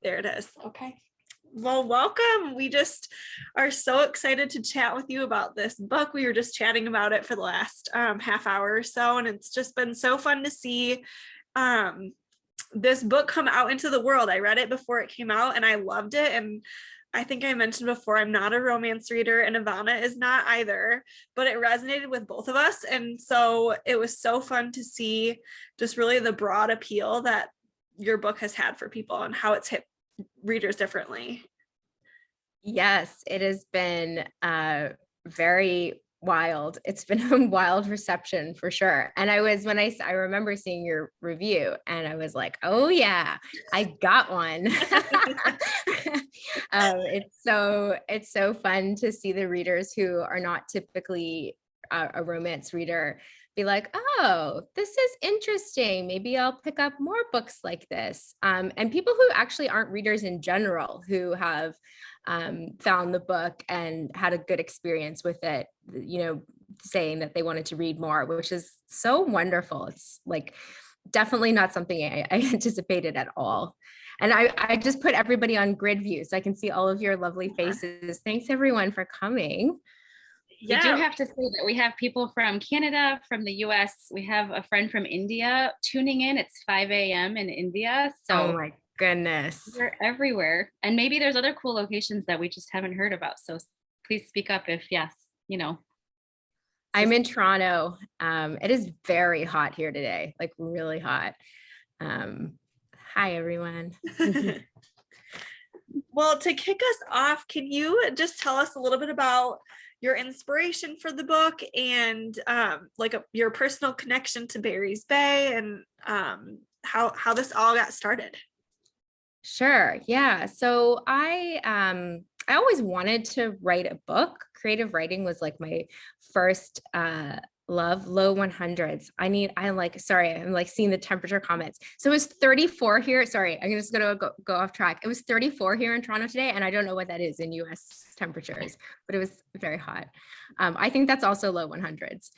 There it is. Okay. Well, welcome. We just are so excited to chat with you about this book. We were just chatting about it for the last half hour or so, and it's just been so fun to see this book come out into the world. I read it before it came out and I loved it. And I think I mentioned before, I'm not a romance reader and Ivana is not either, but it resonated with both of us. And so it was so fun to see just really the broad appeal that your book has had for people and how it's hit readers differently. Yes, it has been very wild. It's been a wild reception for sure. And I remember seeing your review and I was like, oh yeah, I got one. It's so fun to see the readers who are not typically a romance reader be like, oh, this is interesting. Maybe I'll pick up more books like this. And people who actually aren't readers in general, who have found the book and had a good experience with it, saying that they wanted to read more, which is so wonderful. It's like definitely not something I anticipated at all. And I just put everybody on grid view so I can see all of your lovely faces. Thanks everyone for coming. Yeah. We do have to say that we have people from Canada, from the US. We have a friend from India tuning in. It's 5 a.m. in India. So oh my goodness. We're everywhere. And maybe there's other cool locations that we just haven't heard about. So please speak up if yes, I'm in Toronto. It is very hot here today, like really hot. Hi, everyone. Well, to kick us off, can you just tell us a little bit about your inspiration for the book and your personal connection to Barry's Bay and how this all got started? Sure. Yeah. So I always wanted to write a book. Creative writing was like my first love. Low 100s. I'm like seeing the temperature comments. So it was 34 here. Sorry, I'm just going to go off track. It was 34 here in Toronto today. And I don't know what that is in US temperatures, but it was very hot. I think that's also low 100s.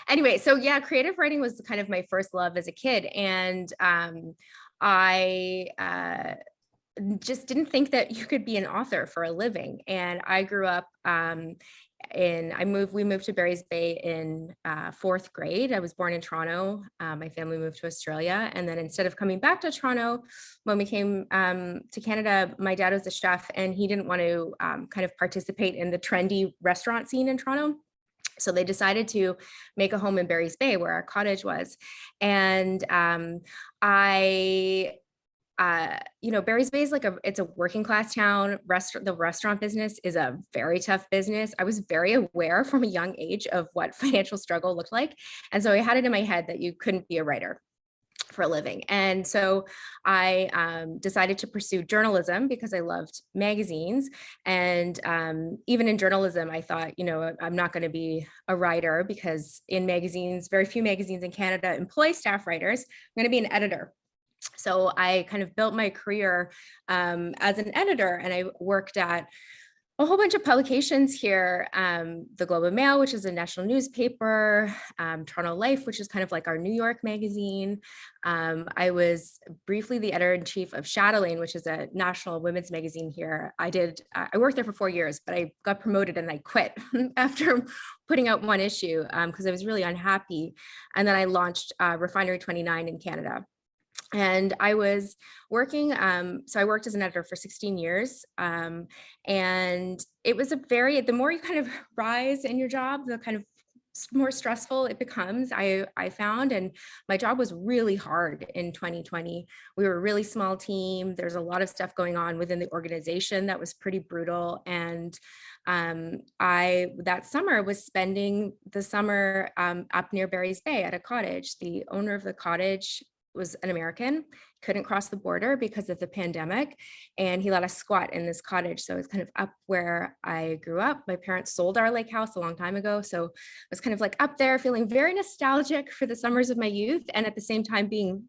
Anyway, so yeah, creative writing was kind of my first love as a kid. And I just didn't think that you could be an author for a living. And I grew up we moved to Barry's Bay in fourth grade. I was born in Toronto. My family moved to Australia. And then instead of coming back to Toronto, when we came to Canada, my dad was a chef and he didn't want to kind of participate in the trendy restaurant scene in Toronto. So they decided to make a home in Barry's Bay where our cottage was. And Barry's Bay is it's a working class town. The restaurant business is a very tough business. I was very aware from a young age of what financial struggle looked like. And so I had it in my head that you couldn't be a writer for a living. And so I decided to pursue journalism because I loved magazines. And even in journalism, I thought, I'm not going to be a writer because in magazines, very few magazines in Canada employ staff writers. I'm going to be an editor. So I kind of built my career as an editor, and I worked at a whole bunch of publications here, the Globe and Mail, which is a national newspaper, Toronto Life, which is kind of like our New York magazine. I was briefly the editor-in-chief of Chatelaine, which is a national women's magazine here. I worked there for 4 years, but I got promoted and I quit after putting out one issue because I was really unhappy. And then I launched Refinery 29 in Canada. And I was working, so I worked as an editor for 16 years. And it was the more you kind of rise in your job, the kind of more stressful it becomes, I found. And my job was really hard in 2020. We were a really small team. There's a lot of stuff going on within the organization that was pretty brutal. And I, that summer, was spending the summer up near Barry's Bay at a cottage. The owner of the cottage was an American, couldn't cross the border because of the pandemic. And he let us squat in this cottage. So it's kind of up where I grew up. My parents sold our lake house a long time ago. So I was kind of like up there feeling very nostalgic for the summers of my youth. And at the same time being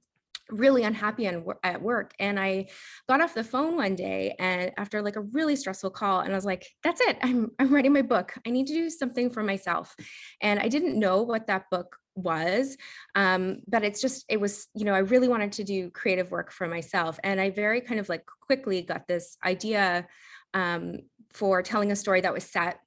really unhappy at work. And I got off the phone one day and after like a really stressful call, and I was like, that's it. I'm writing my book. I need to do something for myself. And I didn't know what that book was. But it was, I really wanted to do creative work for myself. And I very kind of like quickly got this idea for telling a story that was set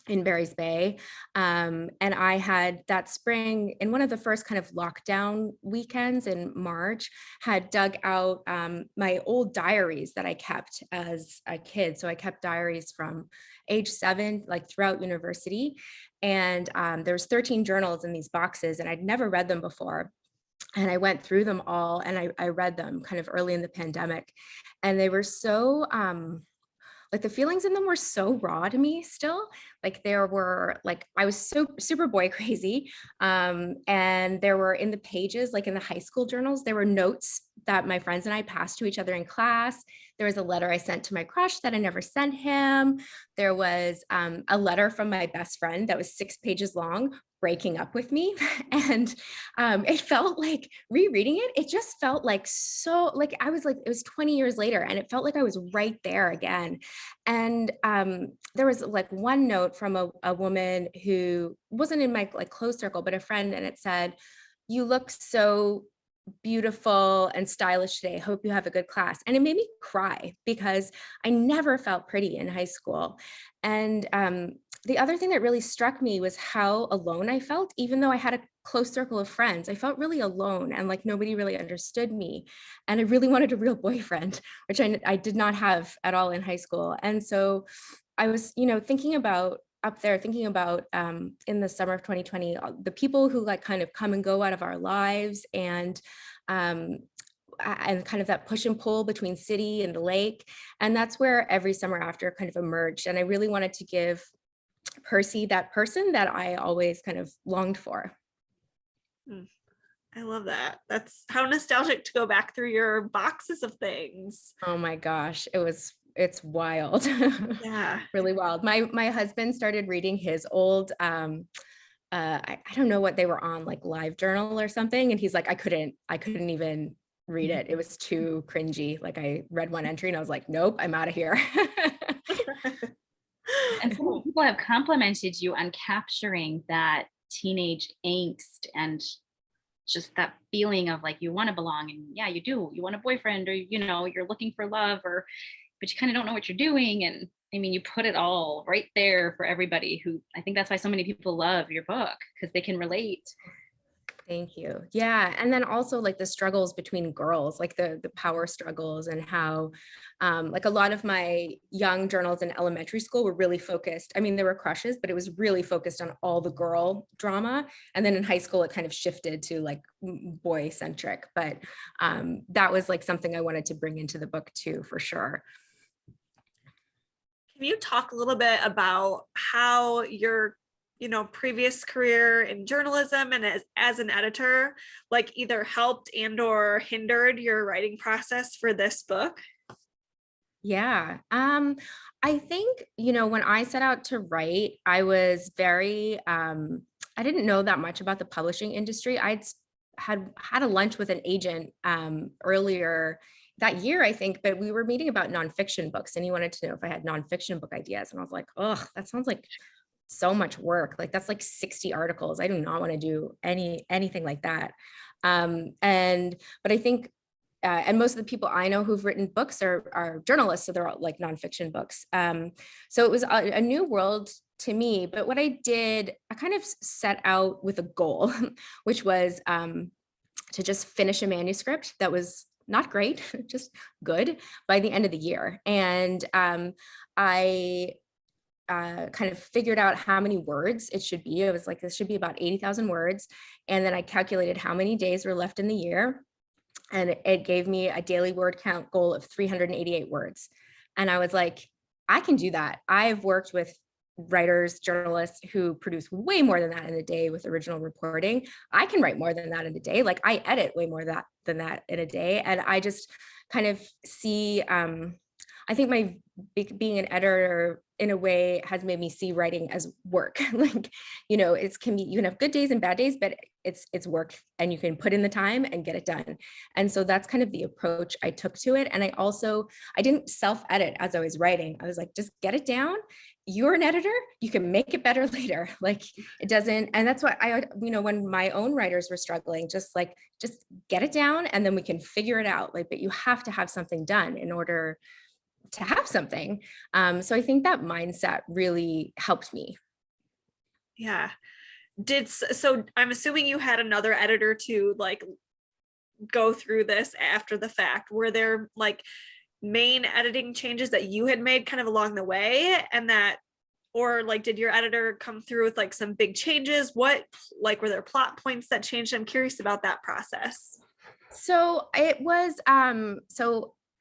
in Barry's Bay. And I had that spring, in one of the first kind of lockdown weekends in March, had dug out my old diaries that I kept as a kid. So I kept diaries from age 7, like throughout university. And there was 13 journals in these boxes, and I'd never read them before. And I went through them all, and I read them kind of early in the pandemic. And they were so, like the feelings in them were so raw to me still. Like there were, like, I was so super boy crazy. And there were in the pages, like in the high school journals, there were notes that my friends and I passed to each other in class. There was a letter I sent to my crush that I never sent him. There was a letter from my best friend that was 6 pages long, breaking up with me. And it felt like, rereading it, it just felt like so, like I was like, it was 20 years later, and it felt like I was right there again. And there was like one note from a woman who wasn't in my like close circle, but a friend, and it said, "You look so beautiful and stylish today. Hope you have a good class." And it made me cry because I never felt pretty in high school. And the other thing that really struck me was how alone I felt, even though I had a close circle of friends. I felt really alone, and like nobody really understood me. And I really wanted a real boyfriend, which I did not have at all in high school. And so I was, thinking about in the summer of 2020, the people who like kind of come and go out of our lives, and kind of that push and pull between city and the lake. And that's where Every Summer After kind of emerged. And I really wanted to give Percy that person that I always kind of longed for. I love that. That's how nostalgic to go back through your boxes of things. Oh my gosh, it's wild. Yeah. Really wild. My husband started reading his old I don't know what they were on, like Live Journal or something, and he's like, I couldn't even read it. It was too cringy. Like I read one entry and I was like, nope, I'm out of here. And so many people have complimented you on capturing that teenage angst and just that feeling of like you want to belong, and yeah, you do. You want a boyfriend, or you're looking for love, but you kind of don't know what you're doing. And I mean, you put it all right there for everybody. Who I think that's why so many people love your book, because they can relate. Thank you. Yeah. And then also like the struggles between girls, like the power struggles, and how like a lot of my young journals in elementary school were really focused. I mean, there were crushes, but it was really focused on all the girl drama. And then in high school, it kind of shifted to like boy centric. But that was like something I wanted to bring into the book too, for sure. Can you talk a little bit about how your previous career in journalism and as an editor, like either helped and or hindered your writing process for this book? Yeah. I think, when I set out to write, I was very, I didn't know that much about the publishing industry. I'd had a lunch with an agent earlier that year, I think, but we were meeting about nonfiction books, and he wanted to know if I had nonfiction book ideas. And I was like, oh, that sounds like so much work. Like that's like 60 articles. I do not want to do anything like that. But I think, and most of the people I know who've written books are journalists, so they're all like nonfiction books. So it was a new world to me. But what I did, I kind of set out with a goal, which was to just finish a manuscript that was not great, just good, by the end of the year. And I kind of figured out how many words it should be. It was like, this should be about 80,000 words. And then I calculated how many days were left in the year. And it gave me a daily word count goal of 388 words. And I was like, I can do that. I've worked with writers, journalists who produce way more than that in a day with original reporting. I can write more than that in a day. Like I edit way more than that in a day. And I just kind of see, I think my being an editor in a way has made me see writing as work. Like, you can have good days and bad days, but it's work, and you can put in the time and get it done. And so that's kind of the approach I took to it. And I didn't self-edit as I was writing. I was like, just get it down you're an editor, you can make it better later. Like it doesn't, and that's what I, when my own writers were struggling, just get it down and then we can figure it out. Like, but you have to have something done in order to have something. So I think that mindset really helped me. Yeah. So I'm assuming you had another editor to like go through this after the fact. Were there like main editing changes that you had made kind of along the way, and that, or like did your editor come through with like some big changes? What, like, were there plot points that changed? I'm curious about that process. So it was,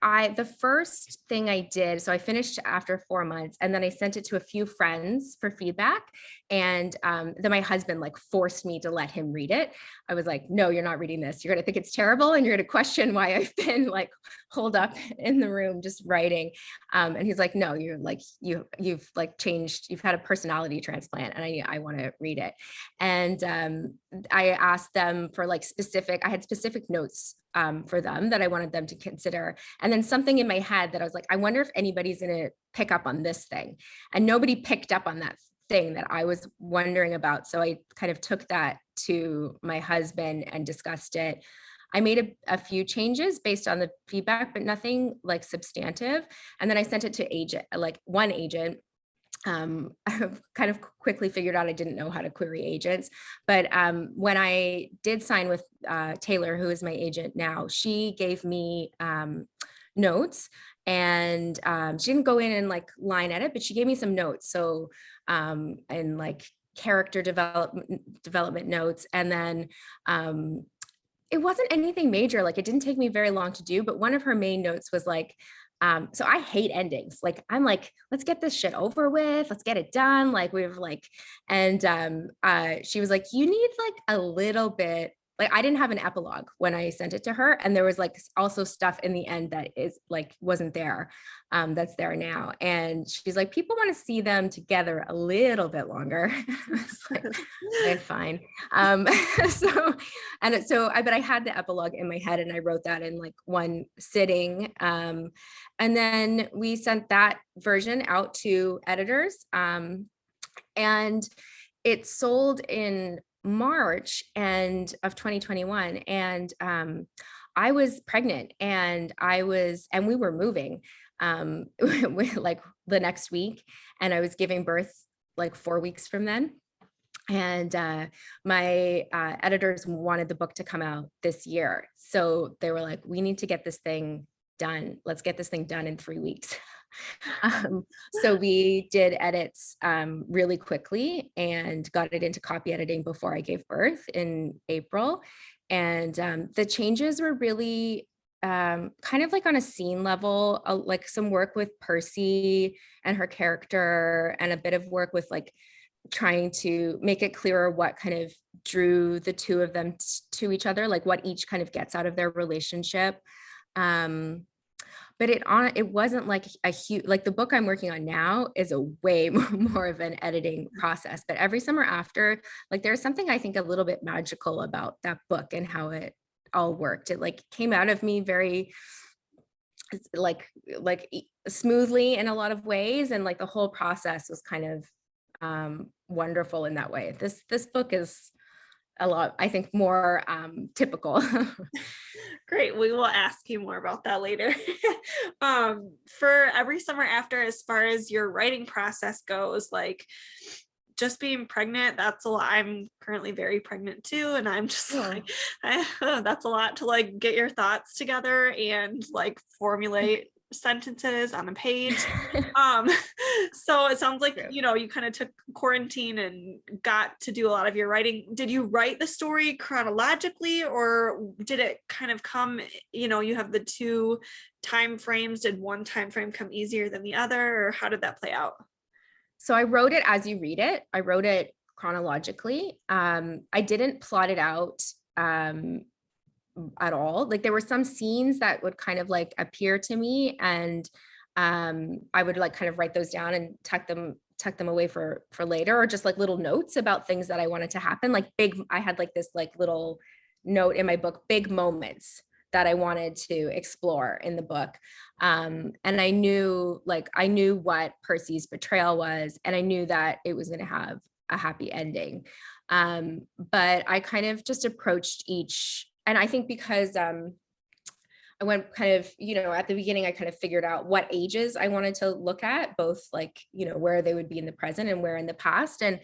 the first thing I did, so I finished after 4 months, and then I sent it to a few friends for feedback. And then my husband like forced me to let him read it. I was like, no, you're not reading this. You're going to think it's terrible. And you're going to question why I've been like holed up in the room, just writing. And he's like, no, you're like, you've like changed, you've had a personality transplant, and I want to read it. And I asked them for like I had specific notes for them that I wanted them to consider. And then something in my head that I was like, I wonder if anybody's going to pick up on this thing. And nobody picked up on that thing that I was wondering about. So I kind of took that to my husband and discussed it. I made a few changes based on the feedback, but nothing like substantive. And then I sent it to one agent. I've kind of quickly figured out I didn't know how to query agents, but when I did sign with Taylor, who is my agent now, she gave me notes, and she didn't go in and like line edit, but she gave me some notes. So and like character development notes, and then it wasn't anything major. Like it didn't take me very long to do, but one of her main notes was like, so I hate endings. Like, I'm like, let's get this shit over with. Let's get it done. Like and she was like, you need like a little bit, like I didn't have an epilogue when I sent it to her. And there was like also stuff in the end that is like, wasn't there, that's there now. And she's like, people want to see them together a little bit longer. It's like, okay, fine. But I had the epilogue in my head and I wrote that in like one sitting. And then we sent that version out to editors. And it sold in March of 2021. And I was pregnant, and we were moving like the next week, and I was giving birth like 4 weeks from then. And my editors wanted the book to come out this year. So they were like, we need to get this thing done. Let's get this thing done in 3 weeks. So we did edits really quickly and got it into copy editing before I gave birth in April. And the changes were really kind of like on a scene level, like some work with Percy and her character, and a bit of work with like trying to make it clearer what kind of drew the two of them to each other, like what each kind of gets out of their relationship. But it wasn't like a huge, like the book I'm working on now is a way more of an editing process. But Every Summer After, like there's something I think a little bit magical about that book and how it all worked. It like came out of me very like smoothly in a lot of ways, and like the whole process was kind of wonderful in that way. This book is a lot, I think, more typical. Great. We will ask you more about that later. For Every Summer After, as far as your writing process goes, like just being pregnant, that's a lot. I'm currently very pregnant too. And I'm just like, that's a lot to like get your thoughts together and like formulate sentences on a page. So it sounds like, you kind of took quarantine and got to do a lot of your writing. Did you write the story chronologically, or did it kind of come, you have the two time frames? Did one time frame come easier than the other, or how did that play out? So I wrote it as you read it. I wrote it chronologically. I didn't plot it out at all. Like there were some scenes that would kind of like appear to me, and I would like kind of write those down and tuck them away for later, or just like little notes about things that I wanted to happen. Like I had like this like little note in my book, big moments that I wanted to explore in the book. And I knew what Percy's betrayal was, and I knew that it was going to have a happy ending. But I kind of just approached each, and I think because I went kind of, at the beginning, I kind of figured out what ages I wanted to look at, both like, where they would be in the present and where in the past, and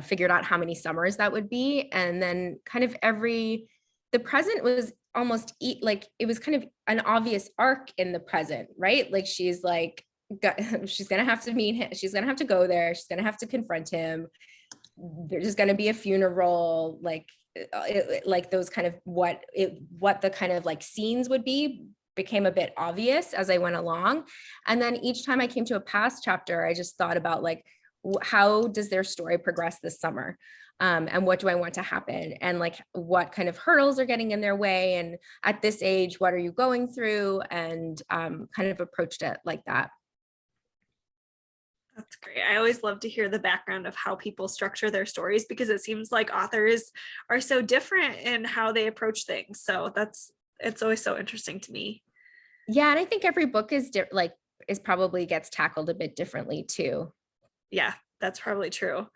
figured out how many summers that would be. And then kind of the present was almost like, it was kind of an obvious arc in the present, right? Like she's like, she's going to have to meet him. She's going to have to go there. She's going to have to confront him. There's just going to be a funeral, like those kind of what the kind of like scenes would be became a bit obvious as I went along. And then each time I came to a past chapter, I just thought about like, how does their story progress this summer? And what do I want to happen? And like, what kind of hurdles are getting in their way? And at this age, what are you going through? And kind of approached it like that. That's great. I always love to hear the background of how people structure their stories, because it seems like authors are so different in how they approach things. So it's always so interesting to me. Yeah. And I think every book is probably gets tackled a bit differently too. Yeah, that's probably true.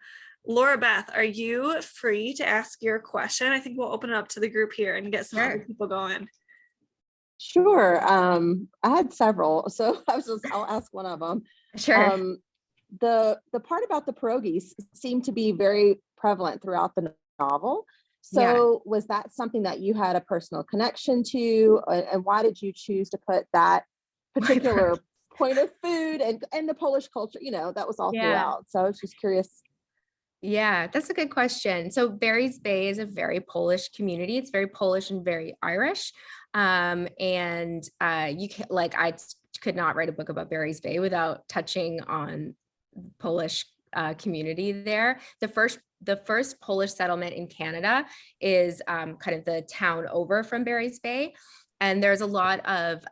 Laura Beth, are you free to ask your question? I think we'll open it up to the group here and get some other people going. Sure. I had several, so I'll ask one of them. Sure. The part about the pierogies seemed to be very prevalent throughout the novel. So was that something that you had a personal connection to? And why did you choose to put that particular point of food and the Polish culture, that was all throughout. So I was just curious. Yeah, that's a good question. So Barry's Bay is a very Polish community. It's very Polish and very Irish. And you can I could not write a book about Barry's Bay without touching on Polish community there. The first Polish settlement in Canada is kind of the town over from Barry's Bay. And there's a lot of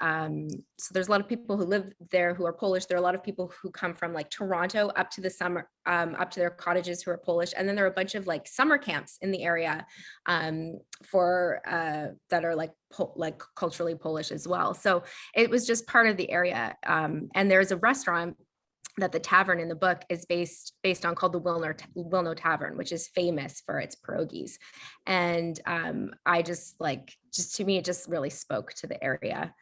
people who live there who are Polish. There are a lot of people who come from like Toronto up to their cottages who are Polish. And then there are a bunch of like summer camps in the area for that are like culturally Polish as well. So it was just part of the area. And there's a restaurant that the tavern in the book is based on called the Wilno Tavern, which is famous for its pierogies. And I just to me, it just really spoke to the area.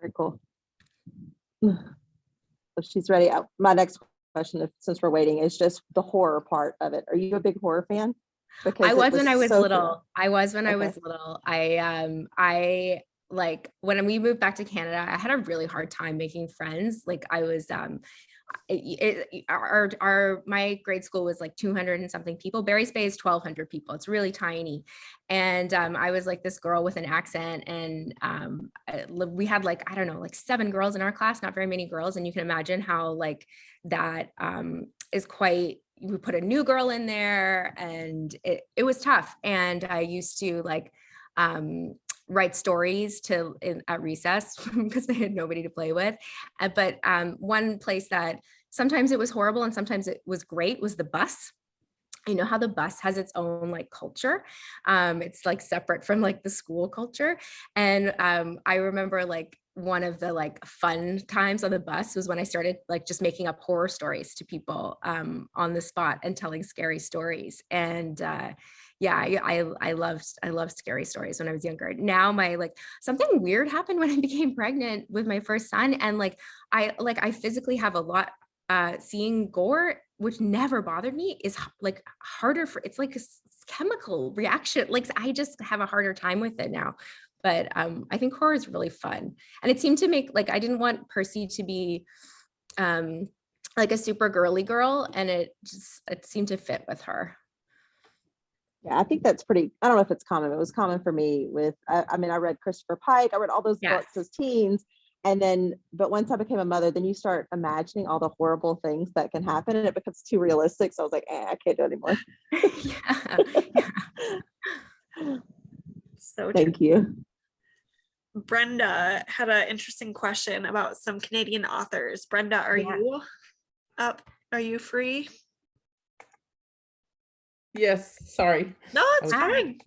Very cool. So she's ready. My next question, since we're waiting, is just the horror part of it. Are you a big horror fan? Because I was when I was little. I was when I was little. I like when we moved back to Canada, I had a really hard time making friends. Like I was, my grade school was like 200 and something people. Barry's Bay is 1,200 people. It's really tiny. And I was like this girl with an accent, and we had like, I don't know, like 7 girls in our class, not very many girls. And you can imagine how like that is quite, we put a new girl in there, and it was tough. And I used to like, write stories at recess because I had nobody to play with. But one place that sometimes it was horrible and sometimes it was great was the bus. You know how the bus has its own like culture. It's like separate from like the school culture. And I remember like one of the like fun times on the bus was when I started like just making up horror stories to people on the spot and telling scary stories. And yeah, I loved scary stories when I was younger. Now something weird happened when I became pregnant with my first son. And I physically have a lot, seeing gore, which never bothered me, is like harder it's like a chemical reaction. Like I just have a harder time with it now. But I think horror is really fun. And it seemed to make, like, I didn't want Percy to be like a super girly girl. And it seemed to fit with her. Yeah, I think that's pretty, I don't know if it's common. It was common for me with, I read Christopher Pike. I read all those books as teens. But once I became a mother, then you start imagining all the horrible things that can happen and it becomes too realistic. So I was like, I can't do it anymore. Yeah. So thank you. Brenda had an interesting question about some Canadian authors. Brenda, are you up? Are you free? Yes, sorry. No, it's fine.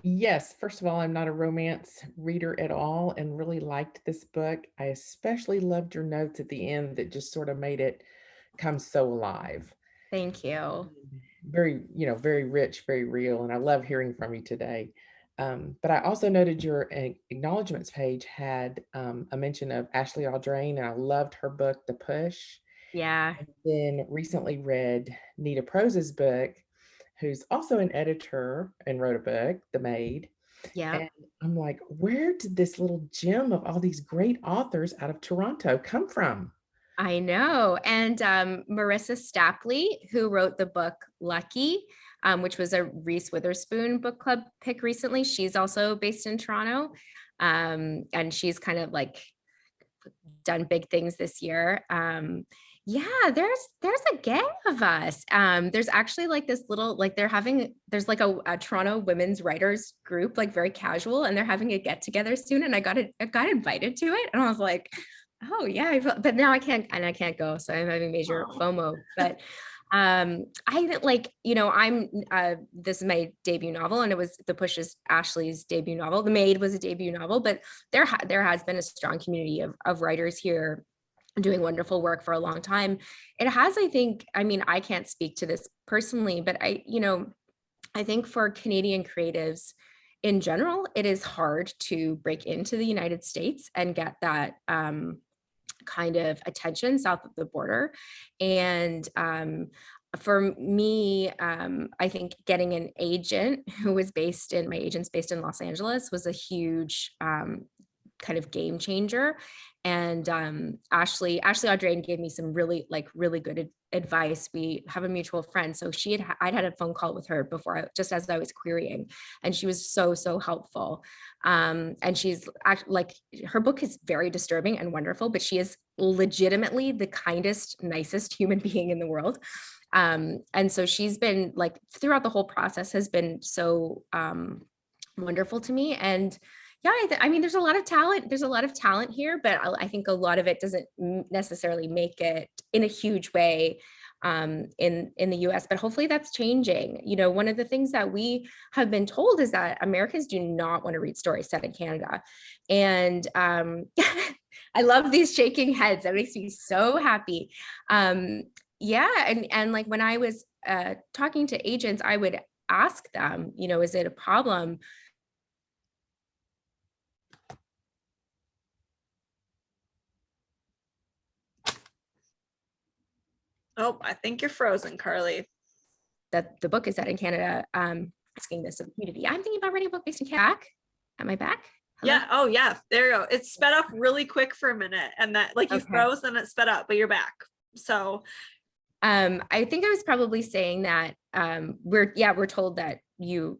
Yes, first of all, I'm not a romance reader at all and really liked this book. I especially loved your notes at the end that just sort of made it come so alive. Thank you. Very, very rich, very real. And I love hearing from you today. But I also noted your acknowledgements page had a mention of Ashley Aldrain, and I loved her book, The Push. Yeah. And then recently read Nita Prose's book, who's also an editor and wrote a book, The Maid. Yeah. And I'm like, where did this little gem of all these great authors out of Toronto come from? I know. And Marissa Stapley, who wrote the book Lucky, which was a Reese Witherspoon book club pick recently, she's also based in Toronto. And she's kind of like done big things this year. Yeah, there's a gang of us. There's actually like this little, like there's like a Toronto women's writers group, like very casual, and they're having a get together soon. And I got invited to it, and I was like, oh yeah, but now I can't go. So I'm having major FOMO. But I like, I'm this is my debut novel, and it was The Push is Ashley's debut novel. The Maid was a debut novel, but there has been a strong community of writers here doing wonderful work for a long time. It has, I think, I mean, I can't speak to this personally, but I think for Canadian creatives in general, it is hard to break into the United States and get that kind of attention south of the border. And for me, I think getting an agent who was my agent's based in Los Angeles was a huge kind of game changer. And Ashley Audrain gave me some really good advice. We have a mutual friend, so I'd had a phone call with her before, just as I was querying, and she was so helpful. And she's like, her book is very disturbing and wonderful, but she is legitimately the kindest, nicest human being in the world. And so she's been like, throughout the whole process, has been so wonderful to me. And yeah, I mean, there's a lot of talent here, but I think a lot of it doesn't necessarily make it in a huge way in the US, but hopefully that's changing. One of the things that we have been told is that Americans do not want to read stories set in Canada. And I love these shaking heads. That makes me so happy. Yeah, and like when I was talking to agents, I would ask them, is it a problem? Oh, I think you're frozen, Carley. That the book is set in Canada, asking this of the community. I'm thinking about writing a book based in Canada. Am I back? Hello? Yeah. Oh yeah. There you go. It sped up really quick for a minute, and that you froze, then it sped up, but you're back. So I think I was probably saying that we're told that you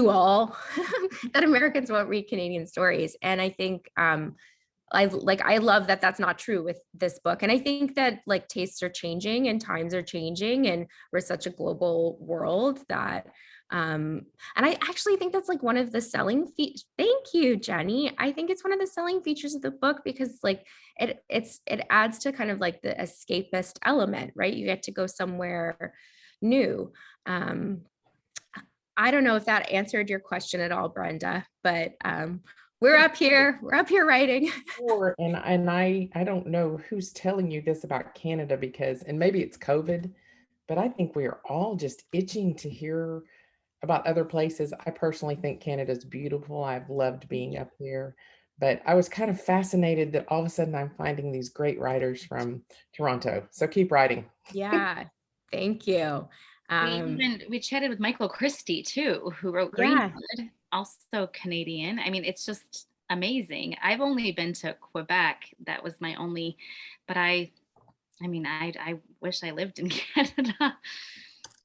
all that Americans won't read Canadian stories. And I think I love that that's not true with this book. And I think that like tastes are changing and times are changing, and we're such a global world that and I actually think that's like one of the selling features. Thank you, Jenny. I think it's one of the selling features of the book, because like it adds to kind of like the escapist element, right? You get to go somewhere new. I don't know if that answered your question at all, Brenda, but we're up here writing. Sure. And I don't know who's telling you this about Canada, and maybe it's COVID, but I think we are all just itching to hear about other places. I personally think Canada's beautiful. I've loved being up there, but I was kind of fascinated that all of a sudden I'm finding these great writers from Toronto. So keep writing. Yeah, thank you. We chatted with Michael Christie too, who wrote Greenwood, also Canadian. I mean, it's just amazing. I've only been to Quebec. That was my only, but I wish I lived in Canada.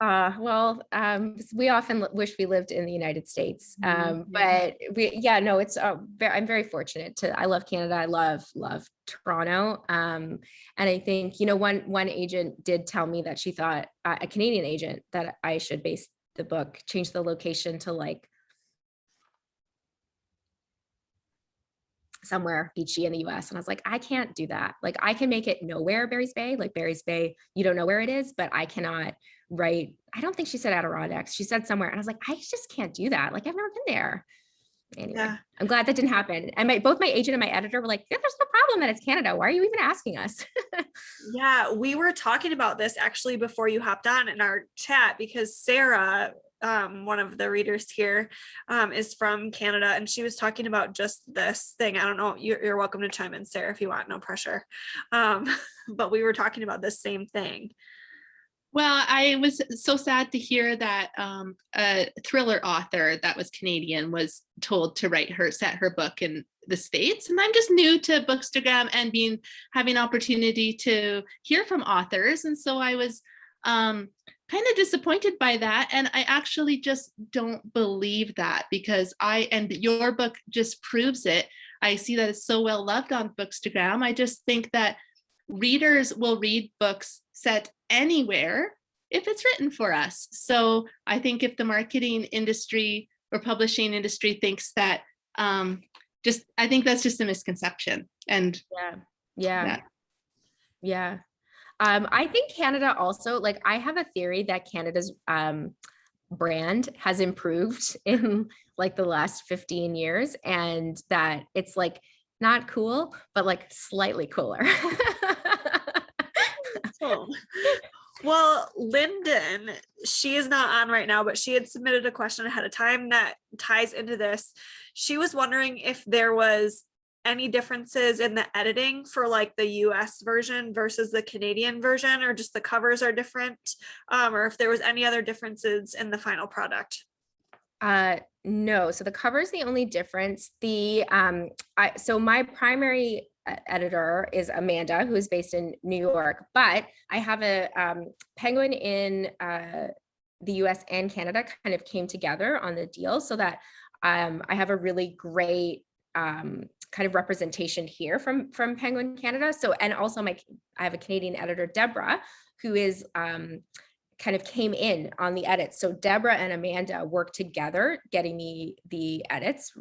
We often wish we lived in the United States. But I'm very fortunate I love Canada. I love Toronto. And I think, one agent did tell me that she thought, a Canadian agent, that I should change the location to like somewhere beachy in the US. And I was like, I can't do that. Like I can make it nowhere Barry's Bay, like Barry's Bay, you don't know where it is, but I cannot write. I don't think she said Adirondacks. She said somewhere. And I was like, I just can't do that. Like I've never been there. Anyway, Yeah. I'm glad that didn't happen. And both my agent and my editor were like, yeah, there's no problem that it's Canada. Why are you even asking us? Yeah, we were talking about this actually before you hopped on in our chat, because Sarah, one of the readers here, is from Canada, and she was talking about just this thing. I don't know, you're welcome to chime in, Sarah, if you want, no pressure. But we were talking about this same thing. Well, I was so sad to hear that a thriller author that was Canadian was told to set her book in the States. And I'm just new to Bookstagram and having opportunity to hear from authors. And so I was kind of disappointed by that. And I actually just don't believe that, because and your book just proves it. I see that it's so well loved on Bookstagram. I just think that readers will read books set anywhere if it's written for us. So I think if the marketing industry or publishing industry thinks that, I think that's just a misconception. And yeah. I think Canada also, like I have a theory that Canada's brand has improved in like the last 15 years, and that it's like not cool, but like slightly cooler. Well, Lyndon, she is not on right now, but she had submitted a question ahead of time that ties into this. She was wondering if there was any differences in the editing for like the US version versus the Canadian version, or just the covers are different, or if there was any other differences in the final product. No, so the cover is the only difference. So my primary editor is Amanda, who is based in New York, but I have a Penguin in the US and Canada kind of came together on the deal, so that I have a really great kind of representation here from Penguin Canada. So, and also I have a Canadian editor, Deborah, who is kind of came in on the edits. So Deborah and Amanda worked together getting the edits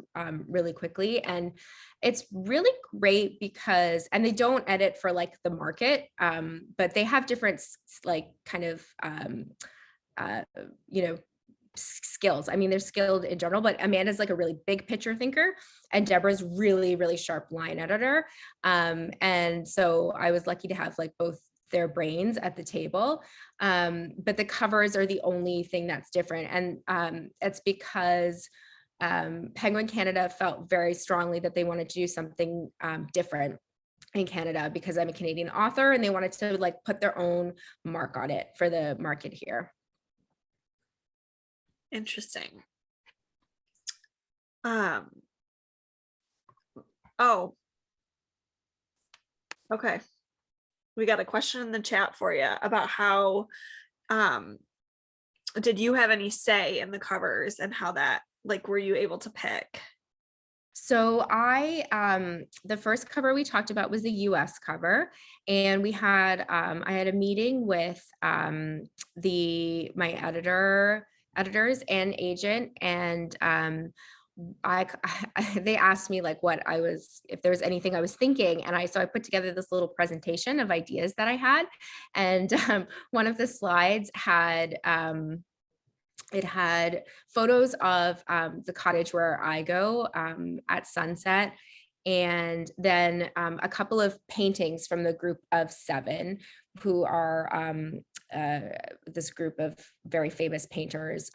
really quickly. And it's really great because, and they don't edit for like the market, but they have different like kind of, skills. I mean, they're skilled in general, but Amanda's like a really big picture thinker, and Deborah's really, really sharp line editor. And so I was lucky to have like both their brains at the table. But the covers are the only thing that's different. And it's because Penguin Canada felt very strongly that they wanted to do something different in Canada, because I'm a Canadian author, and they wanted to like put their own mark on it for the market here. Interesting. Okay. We got a question in the chat for you about how did you have any say in the covers, and how that, like, were you able to pick? So the first cover we talked about was the US cover, and we had I had a meeting with my editors and agent, and they asked me like if there was anything I was thinking, and so I put together this little presentation of ideas that I had, and one of the slides had it had photos of the cottage where I go at sunset, and then a couple of paintings from the group of 7 who are this group of very famous painters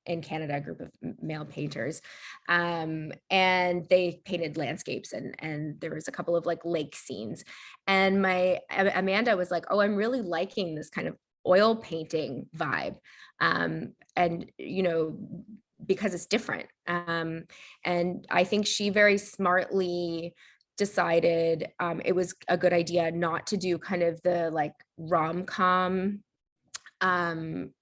in Canada, a group of male painters. And they painted landscapes, and there was a couple of like lake scenes. And my Amanda was like, oh, I'm really liking this kind of oil painting vibe. And, because it's different. And I think she very smartly decided it was a good idea not to do kind of the like rom-com cartoon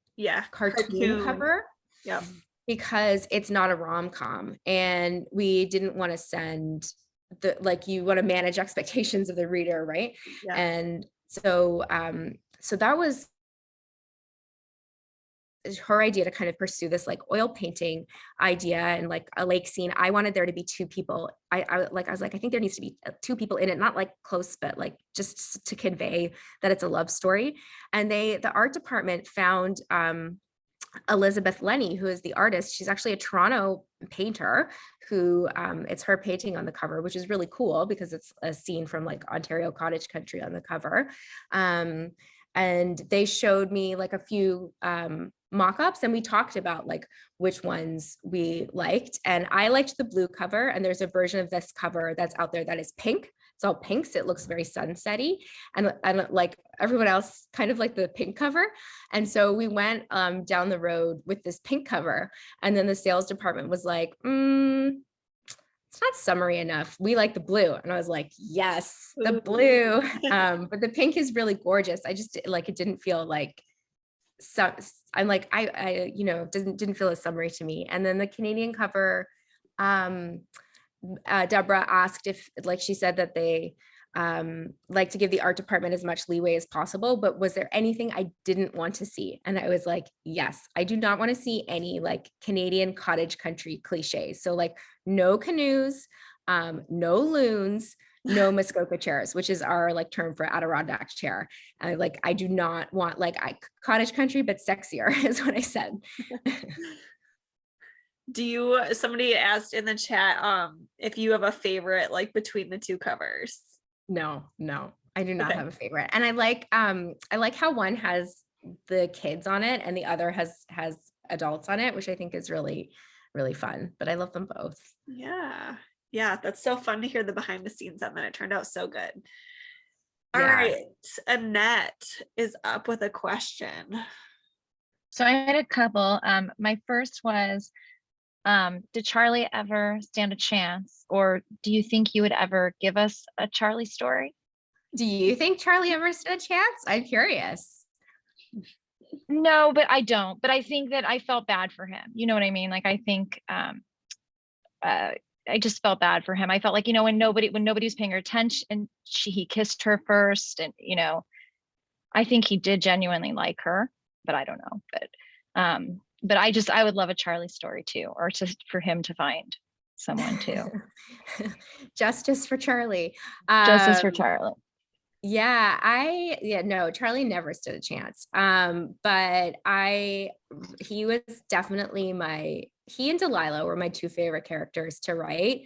cover. Yeah. Because it's not a rom-com, and we didn't want to send you want to manage expectations of the reader, right? Yeah. And so that was her idea to kind of pursue this like oil painting idea and like a lake scene. I wanted there to be two people. I was like, I think there needs to be two people in it, not like close, but like just to convey that it's a love story. And the art department found Elizabeth Lenny, who is the artist. She's actually a Toronto painter who it's her painting on the cover, which is really cool because it's a scene from like Ontario cottage country on the cover. And they showed me like a few mock-ups and we talked about like which ones we liked. And I liked the blue cover, and there's a version of this cover that's out there that is pink. It's all pinks. It looks very sunsetty, and like everyone else kind of like the pink cover. And so we went down the road with this pink cover, and then the sales department was like, it's not summery enough. We like the blue. And I was like, yes, the blue. But the pink is really gorgeous. I just like, it didn't feel like, so I'm like, I didn't feel as summery to me. And then the Canadian cover, Deborah asked if, like she said that they like to give the art department as much leeway as possible, but was there anything I didn't want to see? And I was like, yes, I do not want to see any like Canadian cottage country cliches. So like no canoes, no loons, no Muskoka chairs, which is our like term for Adirondack chair. Like, I do not want like cottage country, but sexier is what I said. Somebody asked in the chat if you have a favorite like between the two covers? No, I do not have a favorite. And I like how one has the kids on it and the other has adults on it, which I think is really, really fun, but I love them both. Yeah, that's so fun to hear the behind the scenes on that. It turned out so good. All right, Annette is up with a question. So I had a couple. My first was, did Charlie ever stand a chance, or do you think you would ever give us a Charlie story? Do you think Charlie ever stood a chance? I'm curious. No, but I don't. But I think that I felt bad for him. You know what I mean? Like, I think I just felt bad for him. I felt like, when nobody was paying her attention, and he kissed her first, and I think he did genuinely like her, but I don't know. But I would love a Charlie story too, or for him to find someone too. Justice for Charlie. Justice for Charlie. No, Charlie never stood a chance. But he was definitely he and Delilah were my two favorite characters to write.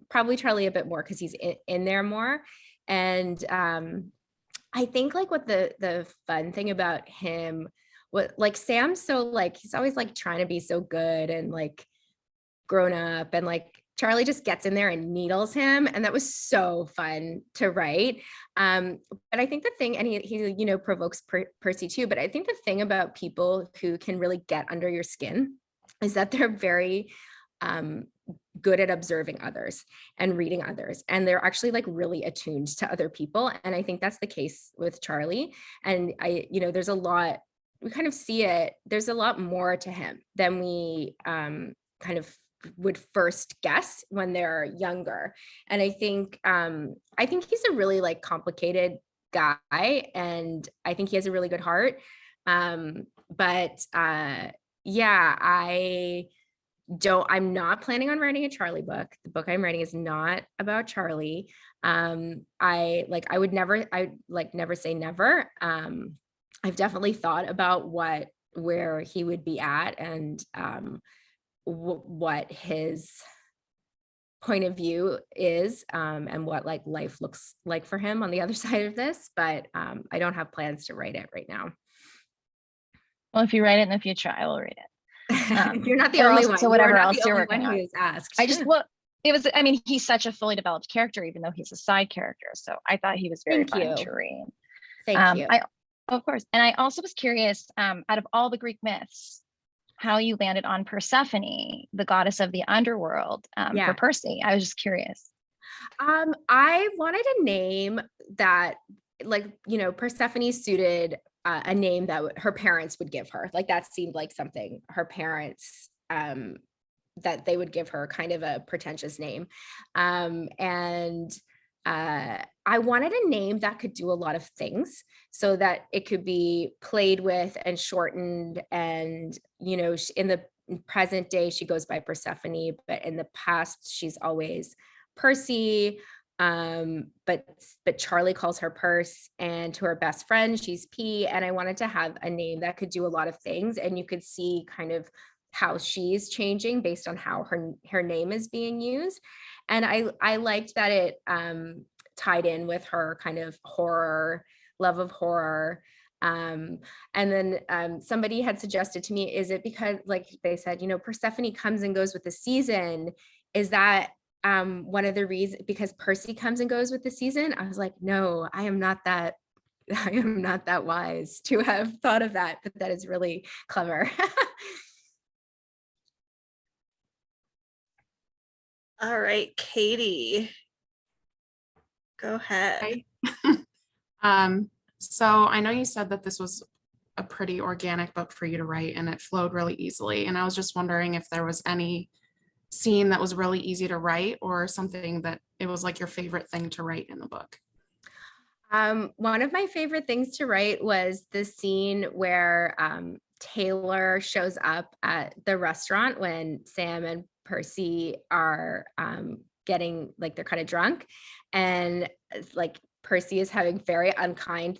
Probably Charlie a bit more because he's in there more. And I think like what the fun thing about him, what like Sam's so like, he's always like trying to be so good and like grown up, and like Charlie just gets in there and needles him. And that was so fun to write. But I think the thing, and he provokes Percy too, but I think the thing about people who can really get under your skin is that they're very good at observing others and reading others. And they're actually like really attuned to other people. And I think that's the case with Charlie. And there's a lot, we kind of see it, there's a lot more to him than we kind of would first guess when they're younger. And I think he's a really like complicated guy, and I think he has a really good heart. I'm not planning on writing a Charlie book. The book I'm writing is not about Charlie. I would never say never. I've definitely thought about where he would be at, and what his point of view is, and what like life looks like for him on the other side of this. But I don't have plans to write it right now. Well, if you write it in the future, I will read it. You're not the only one. So whatever else you're working on. Who's asked. He's such a fully developed character, even though he's a side character. So I thought he was very fun to read. Thank you. Of course. And I also was curious, out of all the Greek myths, how you landed on Persephone, the goddess of the underworld, for Percy. I was just curious. I wanted a name that, like, Persephone suited a name that her parents would give her. Like, that seemed like something her parents, that they would give her, kind of a pretentious name. And I wanted a name that could do a lot of things so that it could be played with and shortened. And, you know, in the present day, she goes by Persephone, but in the past, she's always Percy. But Charlie calls her Purse, and to her best friend, she's P. And I wanted to have a name that could do a lot of things. And you could see kind of how she's changing based on how her name is being used. And I liked that it tied in with her kind of horror, love of horror. And then somebody had suggested to me, is it because, like they said, you know, Persephone comes and goes with the season? Is that one of the reasons because Percy comes and goes with the season? I was like, no, I am not that wise to have thought of that, but that is really clever. All right, Katie, go ahead. So I know you said that this was a pretty organic book for you to write and it flowed really easily. And I was just wondering if there was any scene that was really easy to write or something that it was like your favorite thing to write in the book. One of my favorite things to write was the scene where Taylor shows up at the restaurant when Sam and Percy are getting, like, they're kind of drunk, and like Percy is having very unkind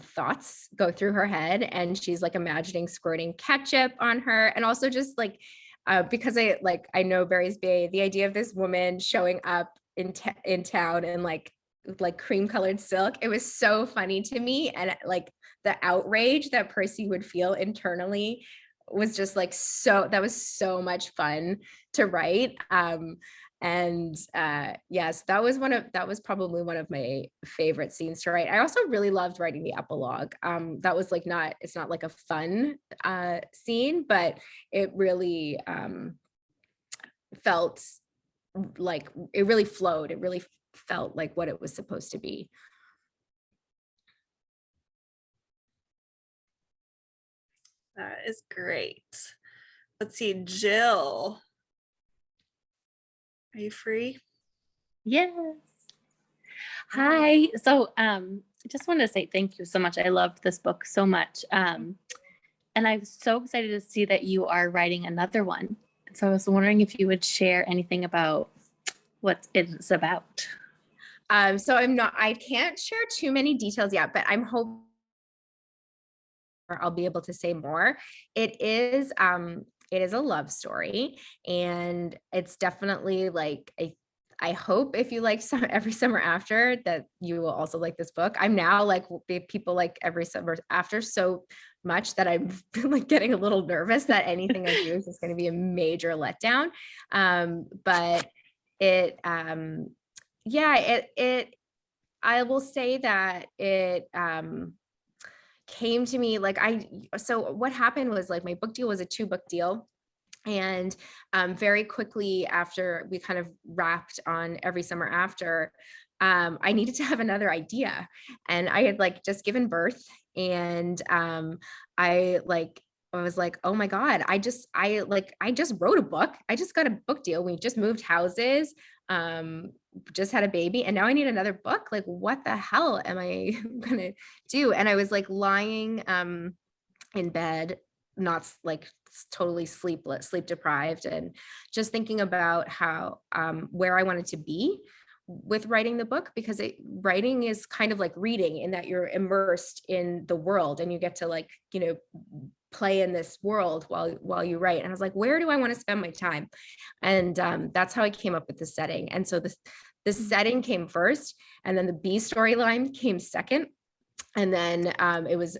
thoughts go through her head, and she's like imagining squirting ketchup on her. And also just like because I know Barry's Bay, the idea of this woman showing up in town and like cream colored silk, it was so funny to me. And like the outrage that Percy would feel internally was just like, that was so much fun to write. Yes, that was probably one of my favorite scenes to write. I also really loved writing the epilogue. That was like it's not like a fun scene, but it really felt like it really flowed. It really felt like what it was supposed to be. That is great. Let's see, Jill. Are you free? Yes. Hi. So I just wanted to say thank you so much. I loved this book so much. And I'm so excited to see that you are writing another one. So I was wondering if you would share anything about what it's about. So I can't share too many details yet, but I'm hoping I'll be able to say more. It is a love story, and it's definitely like I hope if you like Every Summer After that you will also like this book. I'm now like people like Every Summer After so much that I'm like getting a little nervous that anything I do is just going to be a major letdown. But I will say that it came to me like so what happened was like my book deal was a 2-book deal. And very quickly after we kind of wrapped on Every Summer After, I needed to have another idea. And I had like just given birth, and I was like, oh my God, I just wrote a book. I just got a book deal. We just moved houses, just had a baby, and now I need another book. Like, what the hell am I gonna do? And I was like lying in bed, not like totally sleep deprived, and just thinking about how where I wanted to be with writing the book, because writing is kind of like reading in that you're immersed in the world and you get to like, you know, play in this world while you write. And I was like, where do I want to spend my time? And that's how I came up with the setting. And so the setting came first, and then the B storyline came second. And then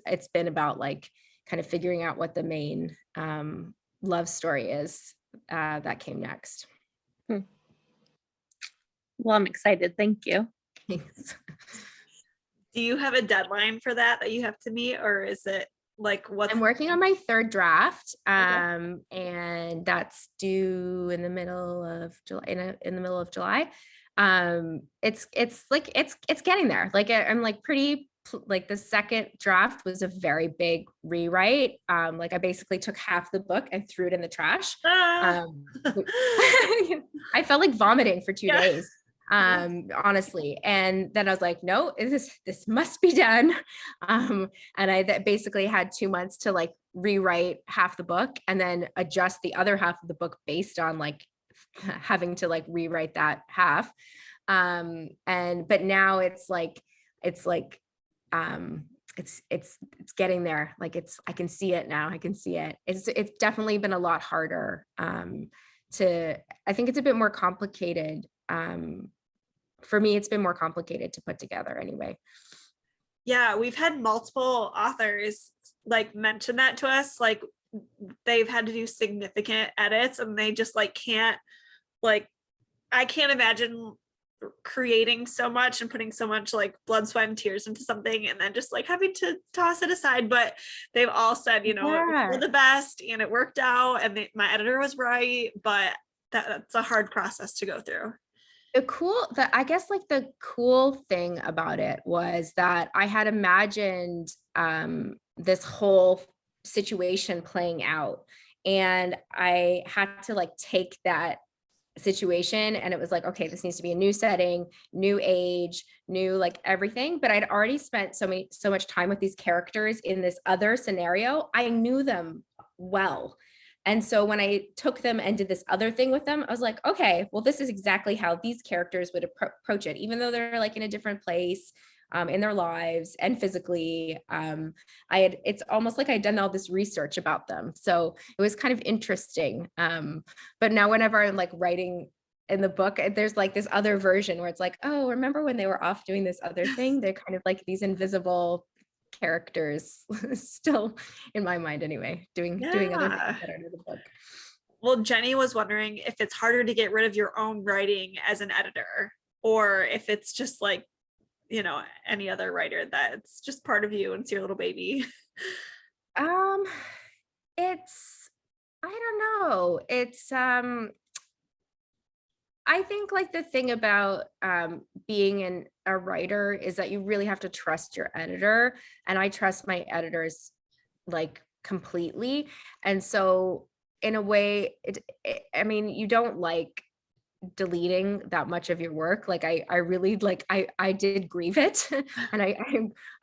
it's been about like kind of figuring out what the main love story is that came next. Well, I'm excited. Thank you. Thanks. Do you have a deadline for that you have to meet, or is it like what? I'm working on my 3rd draft, and that's due in the middle of July. In the middle of July, it's getting there. Like I'm like pretty. Like the 2nd draft was a very big rewrite. Like I basically took half the book and threw it in the trash. I felt like vomiting for 2 days. honestly. And then I was like, no, this must be done. And I basically had 2 months to like rewrite half the book and then adjust the other half of the book based on like having to like rewrite that half. But now it's getting there. Like I can see it now. I can see it. It's definitely been a lot harder. I think it's a bit more complicated. For me, it's been more complicated to put together anyway. Yeah, we've had multiple authors like mention that to us. Like they've had to do significant edits and they just like can't, like, I can't imagine creating so much and putting so much like blood, sweat, and tears into something and then just like having to toss it aside. But they've all said, you know, we're the best and it worked out and my editor was right, but that's a hard process to go through. I guess like the cool thing about it was that I had imagined this whole situation playing out, and I had to like take that situation and it was like, okay, this needs to be a new setting, new age, new like everything. But I'd already spent so much time with these characters in this other scenario. I knew them well. And so when I took them and did this other thing with them, I was like, okay, well, this is exactly how these characters would approach it, even though they're like in a different place in their lives and physically. It's almost like I'd done all this research about them. So it was kind of interesting. But now whenever I'm like writing in the book, there's like this other version where it's like, oh, remember when they were off doing this other thing? They're kind of like these invisible characters still in my mind anyway, doing other things that are in the book. Well, Jenny was wondering if it's harder to get rid of your own writing as an editor, or if it's just like, you know, any other writer that it's just part of you and it's your little baby. It's, I don't know. It's, I think like the thing about being a writer is that you really have to trust your editor, and I trust my editors like completely. And so in a way, I mean, you don't like deleting that much of your work. Like I really like I did grieve it, and